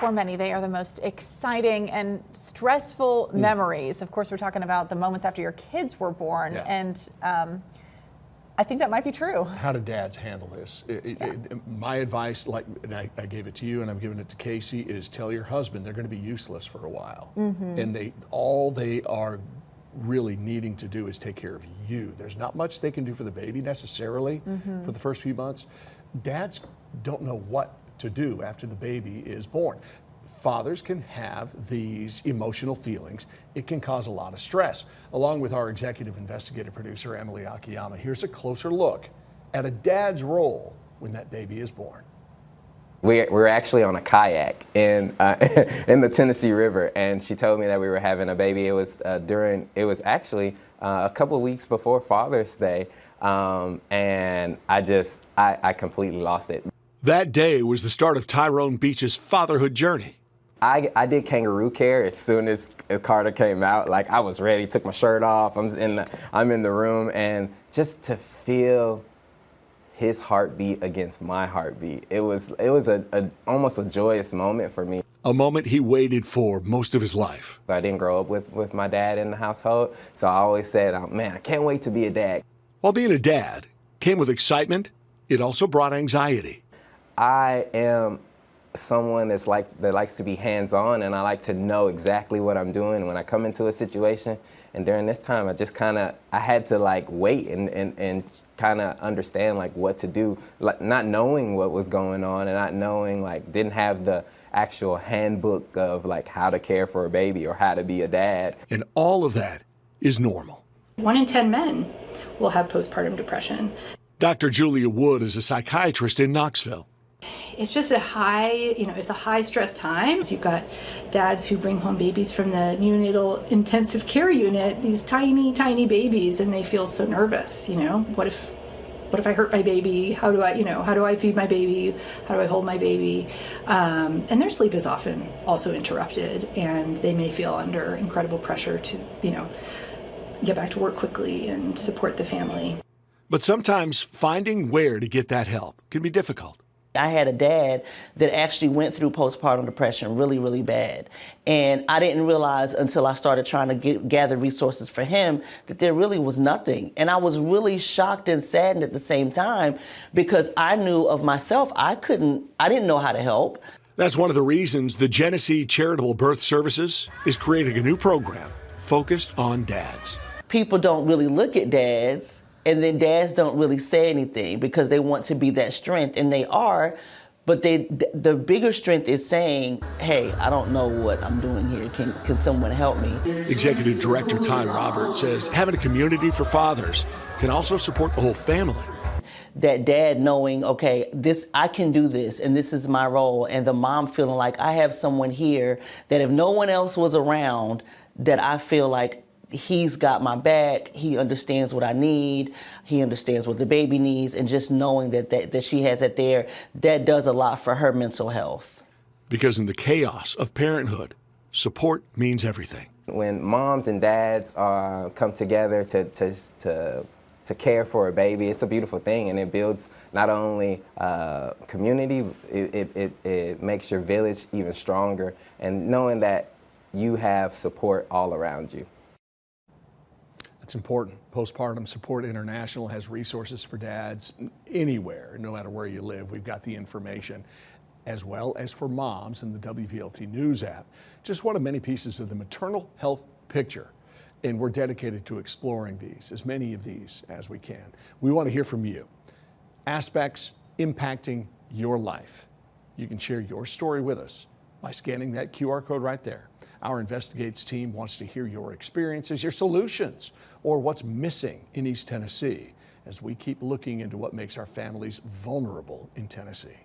for many, they are the most exciting and stressful memories. Of course, we're talking about the moments after your kids were born, and I think that might be true. How do dads handle this? My advice, and I gave it to you and I'm giving it to Casey, is tell your husband they're going to be useless for a while. And all they are really needing to do is take care of you. There's not much they can do for the baby necessarily for the first few months. Dads don't know what to do after the baby is born. Fathers can have these emotional feelings. It can cause a lot of stress. Along with our executive investigative producer, Emily Akiyama, here's a closer look at a dad's role when that baby is born. We're actually on a kayak in the Tennessee River, and she told me that we were having a baby. It was actually a couple of weeks before Father's Day, and I completely lost it. That day was the start of Tyrone Beach's fatherhood journey. I did kangaroo care as soon as Carter came out. Like, I was ready, took my shirt off, I'm in the room, and just to feel his heartbeat against my heartbeat, it was almost a joyous moment for me. A moment he waited for most of his life. I didn't grow up with my dad in the household, so I always said, oh, man, I can't wait to be a dad. While being a dad came with excitement, it also brought anxiety. I am someone that likes to be hands-on, and I like to know exactly what I'm doing when I come into a situation. And during this time, I had to like wait and kind of understand like what to do, like not knowing what was going on and not knowing, like, didn't have the actual handbook of like how to care for a baby or how to be a dad. And all of that is normal. 1 in 10 men will have postpartum depression. Dr. Julia Wood is a psychiatrist in Knoxville. It's just it's a high stress time. So you've got dads who bring home babies from the neonatal intensive care unit, these tiny, tiny babies, and they feel so nervous. What if I hurt my baby? How do I feed my baby? How do I hold my baby? And their sleep is often also interrupted, and they may feel under incredible pressure to, get back to work quickly and support the family. But sometimes finding where to get that help can be difficult. I had a dad that actually went through postpartum depression really, really bad. And I didn't realize until I started trying to gather resources for him that there really was nothing. And I was really shocked and saddened at the same time because I knew of myself, I didn't know how to help. That's one of the reasons the Genesee Charitable Birth Services is creating a new program focused on dads. People don't really look at dads, and then dads don't really say anything because they want to be that strength, and they are, but the bigger strength is saying, hey, I don't know what I'm doing here. Can someone help me? Executive Director Ty Roberts says having a community for fathers can also support the whole family. That dad knowing, okay, I can do this, and this is my role, and the mom feeling like I have someone here that if no one else was around, that I feel like he's got my back, he understands what I need, he understands what the baby needs, and just knowing that she has it there, that does a lot for her mental health. Because in the chaos of parenthood, support means everything. When moms and dads come together to care for a baby, it's a beautiful thing, and it builds not only community, it makes your village even stronger, and knowing that you have support all around you. It's important. Postpartum Support International has resources for dads anywhere, no matter where you live. We've got the information, as well as for moms in the WVLT News app. Just one of many pieces of the maternal health picture. And we're dedicated to exploring these, as many of these as we can. We want to hear from you. Aspects impacting your life. You can share your story with us by scanning that QR code right there. Our Investigates team wants to hear your experiences, your solutions, or what's missing in East Tennessee as we keep looking into what makes our families vulnerable in Tennessee.